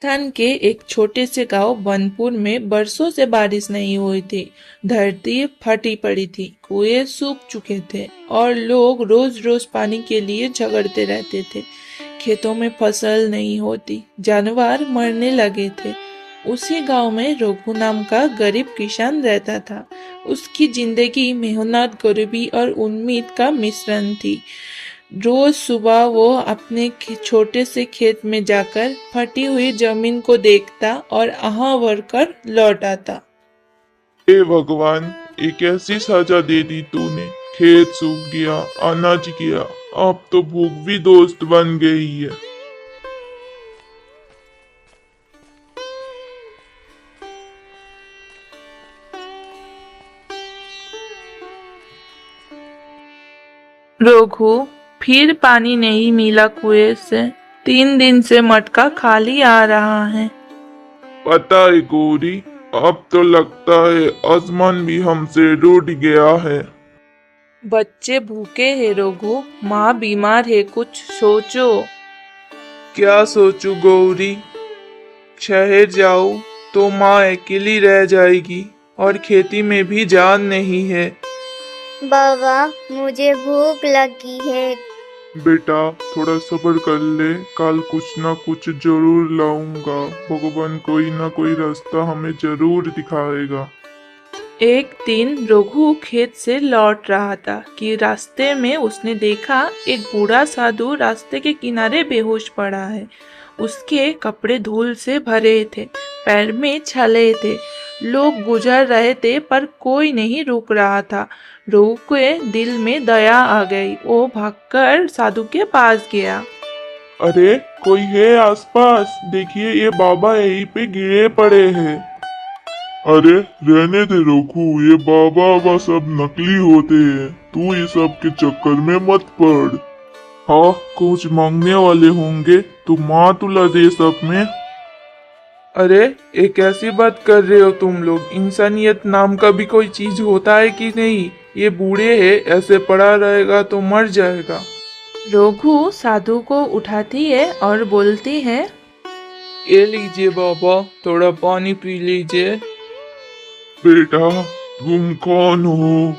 राजस्थान के एक छोटे से गांव बनपुर में बरसों से बारिश नहीं हुई थी। धरती फटी पड़ी थी, कुएं सूख चुके थे और लोग रोज रोज पानी के लिए झगड़ते रहते थे। खेतों में फसल नहीं होती, जानवर मरने लगे थे। उसी गांव में रघु नाम का गरीब किसान रहता था। उसकी जिंदगी मेहनत, गरीबी और उम्मीद का मिश्रण थी। रोज सुबह वो अपने छोटे से खेत में जाकर फटी हुई जमीन को देखता और आह भरकर लौट आता। हे भगवान, ये कैसी सजा दे दी तूने। खेत सूख गया, अनाज गया, अब तो भूख भी दोस्त बन गई है। रघु, फिर पानी नहीं मिला कुएं से। 3 दिन से मटका खाली आ रहा है। पता है गौरी, अब तो लगता है आसमान भी हमसे रूठ गया है। बच्चे भूखे हैं रघु, माँ बीमार है, कुछ सोचो। क्या सोचूं गौरी, शहर जाऊं तो माँ अकेली रह जाएगी और खेती में भी जान नहीं है। बाबा, मुझे भूख लगी है। बेटा, थोड़ा सब्र कर ले, कल कुछ ना कुछ जरूर लाऊंगा। भगवान कोई ना कोई रास्ता हमें जरूर दिखाएगा। एक दिन रघु खेत से लौट रहा था कि रास्ते में उसने देखा एक बूढ़ा साधु रास्ते के किनारे बेहोश पड़ा है। उसके कपड़े धूल से भरे थे, पैर में छाले थे। लोग गुजर रहे थे पर कोई नहीं रुक रहा था। रघु के दिल में दया आ गई। वो भागकर साधु के पास गया। अरे, कोई है आसपास? देखिए, ये बाबा यहीं पे गिरे पड़े हैं। अरे रहने दे रोकू, ये बाबा सब नकली होते हैं। तू ये सब के चक्कर में मत पड़। हाँ, कुछ मांगने वाले होंगे तो माँ तुला दे सब में। अरे, ये कैसी बात कर रहे हो तुम लोग? इंसानियत नाम का भी कोई चीज होता है कि नहीं? ये बूढ़े है, ऐसे पड़ा रहेगा तो मर जाएगा। रघु साधु को उठाती है और बोलती है, ये लीजिए बाबा, थोड़ा पानी पी लीजिए। बेटा, तुम कौन हो?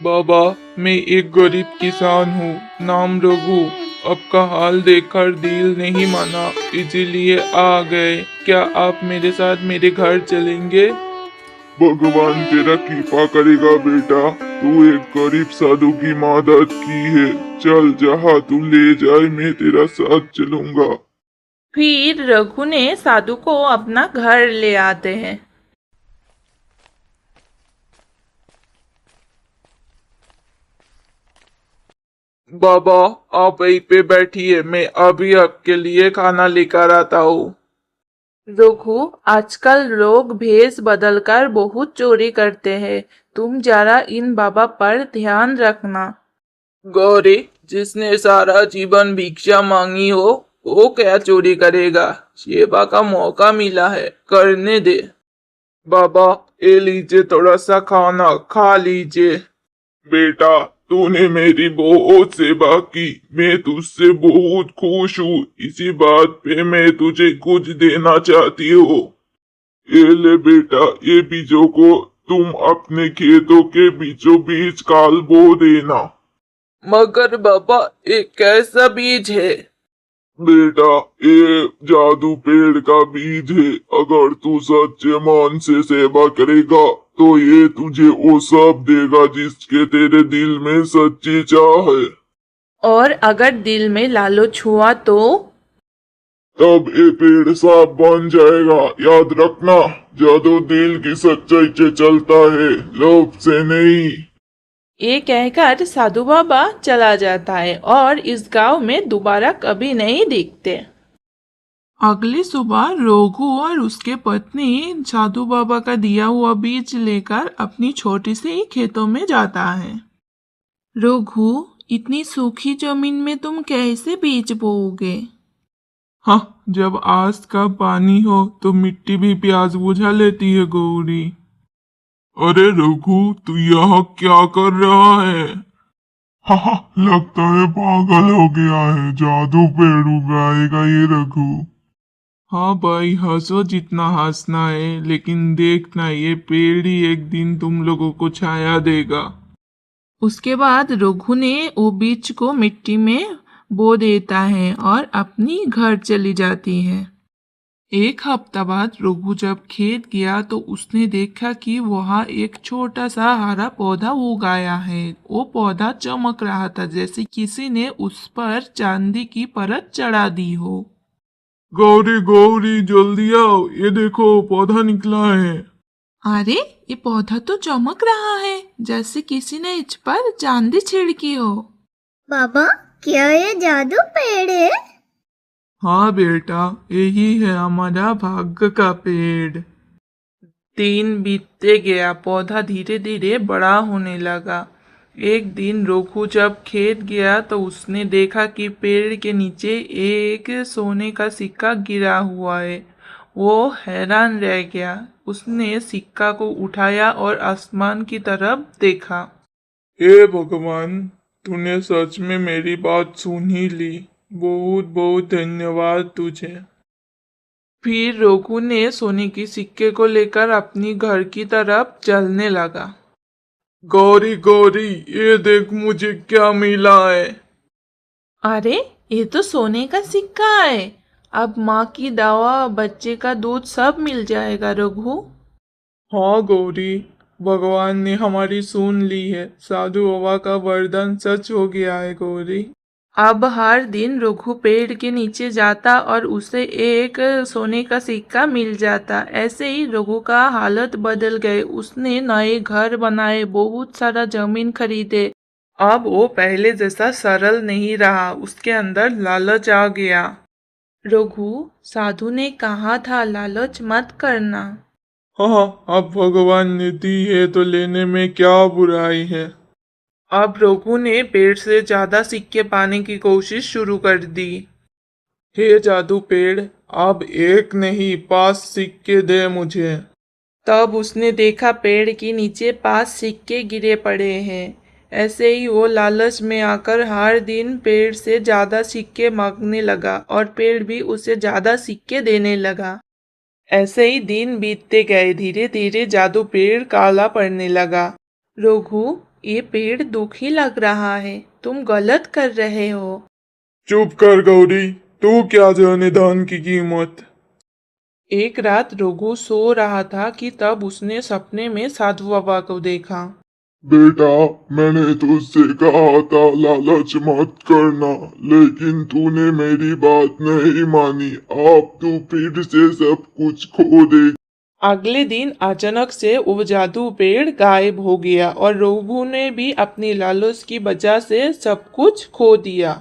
बाबा, मैं एक गरीब किसान हूँ, नाम रघु। आपका हाल देखकर दिल नहीं माना, इसीलिए आ गए। क्या आप मेरे साथ मेरे घर चलेंगे? भगवान तेरा कृपा करेगा बेटा। तू एक गरीब साधु की मदद की है। चल, जहाँ तू ले जाए मैं तेरा साथ चलूंगा। फिर रघु ने साधु को अपना घर ले आते हैं। बाबा, आप यहीं पे बैठिए, मैं अभी आपके लिए खाना लेकर आता हूँ। रघु, आजकल लोग भेष बदलकर बहुत चोरी करते हैं। तुम जरा इन बाबा पर ध्यान रखना। गौरी, जिसने सारा जीवन भिक्षा मांगी हो वो क्या चोरी करेगा? सेवा का मौका मिला है, करने दे। बाबा, ये लीजिए, थोड़ा सा खाना खा लीजिए। बेटा, तूने मेरी बहुत सेवा की, मैं तुझसे बहुत खुश हूँ। इसी बात पे मैं तुझे कुछ देना चाहती हूँ। ये ले बेटा, ये बीजों को तुम अपने खेतों के बीचों बीच काल बो देना। मगर बाबा, ये कैसा बीज है? बेटा, ये जादू पेड़ का बीज है। अगर तू सच्चे मन से सेवा करेगा तो ये तुझे वो सब देगा जिसके तेरे दिल में सच्ची चाह है। और अगर दिल में लालच हुआ तो? तब ये पेड़ साफ बन जाएगा। याद रखना, जादू दिल की सच्चाई से चलता है, लोभ से नहीं। ये कहकर साधु बाबा चला जाता है और इस गांव में दोबारा कभी नहीं दिखते। अगली सुबह रघु और उसके पत्नी साधु बाबा का दिया हुआ बीज लेकर अपनी छोटी सी खेतों में जाता है। रघु, इतनी सूखी जमीन में तुम कैसे बीज बोओगे? हाँ, जब आस का पानी हो तो मिट्टी भी प्यास बुझा लेती है गौरी। अरे रघु, तू यहाँ क्या कर रहा है? हाँ, लगता है पागल हो गया है। जादू पेड़ उगाएगा ये रघु। हाँ भाई, हंसो जितना हंसना है, लेकिन देखना ये पेड़ ही एक दिन तुम लोगों को छाया देगा। उसके बाद रघु ने वो बीज को मिट्टी में बो देता है और अपनी घर चली जाती है। एक हफ्ता बाद रघु जब खेत गया तो उसने देखा कि वहाँ एक छोटा सा हरा पौधा उगाया है। वो पौधा चमक रहा था जैसे किसी ने उस पर चांदी की परत चढ़ा दी हो। गौरी गौरी जल्दी आओ, ये देखो पौधा निकला है। अरे, ये पौधा तो चमक रहा है जैसे किसी ने इस पर चांदी छिड़की हो। बाबा, क्या ये जादू पेड़ है? हाँ बेटा, यही है हमारा भाग्य का पेड़। दिन बीतते गया, पौधा धीरे धीरे बड़ा होने लगा। एक दिन रघु जब खेत गया तो उसने देखा कि पेड़ के नीचे एक सोने का सिक्का गिरा हुआ है। वो हैरान रह गया। उसने सिक्का को उठाया और आसमान की तरफ देखा। हे भगवान, तूने सच में मेरी बात सुन ही ली। बहुत बहुत धन्यवाद तुझे। फिर रघु ने सोने की सिक्के को लेकर अपनी घर की तरफ चलने लगा। गौरी गौरी, ये देख मुझे क्या मिला है। अरे, ये तो सोने का सिक्का है। अब माँ की दवा, बच्चे का दूध सब मिल जाएगा रघु। हाँ गौरी, भगवान ने हमारी सुन ली है। साधु बाबा का वरदान सच हो गया है गौरी। अब हर दिन रघु पेड़ के नीचे जाता और उसे एक सोने का सिक्का मिल जाता। ऐसे ही रघु का हालत बदल गए। उसने नए घर बनाए, बहुत सारा जमीन खरीदे। अब वो पहले जैसा सरल नहीं रहा, उसके अंदर लालच आ गया। रघु, साधु ने कहा था लालच मत करना। हाँ, अब भगवान ने दी है तो लेने में क्या बुराई है। अब रघु ने पेड़ से ज्यादा सिक्के पाने की कोशिश शुरू कर दी। हे जादू पेड़, अब एक नहीं 5 सिक्के दे मुझे। तब उसने देखा पेड़ के नीचे 5 सिक्के गिरे पड़े हैं। ऐसे ही वो लालच में आकर हर दिन पेड़ से ज्यादा सिक्के मांगने लगा और पेड़ भी उसे ज्यादा सिक्के देने लगा। ऐसे ही दिन बीतते गए। धीरे धीरे जादू पेड़ काला पड़ने लगा। रघु, ये पेड़ दुखी लग रहा है, तुम गलत कर रहे हो। चुप कर गौरी, तू क्या जाने दान की कीमत। एक रात रघु सो रहा था कि तब उसने सपने में साधु बाबा को देखा। बेटा, मैंने तुझसे कहा था लालच मत करना, लेकिन तूने मेरी बात नहीं मानी। अब तू फिर से सब कुछ खो दे। अगले दिन अचानक से वो जादू पेड़ गायब हो गया और रघु ने भी अपनी लालच की वजह से सब कुछ खो दिया।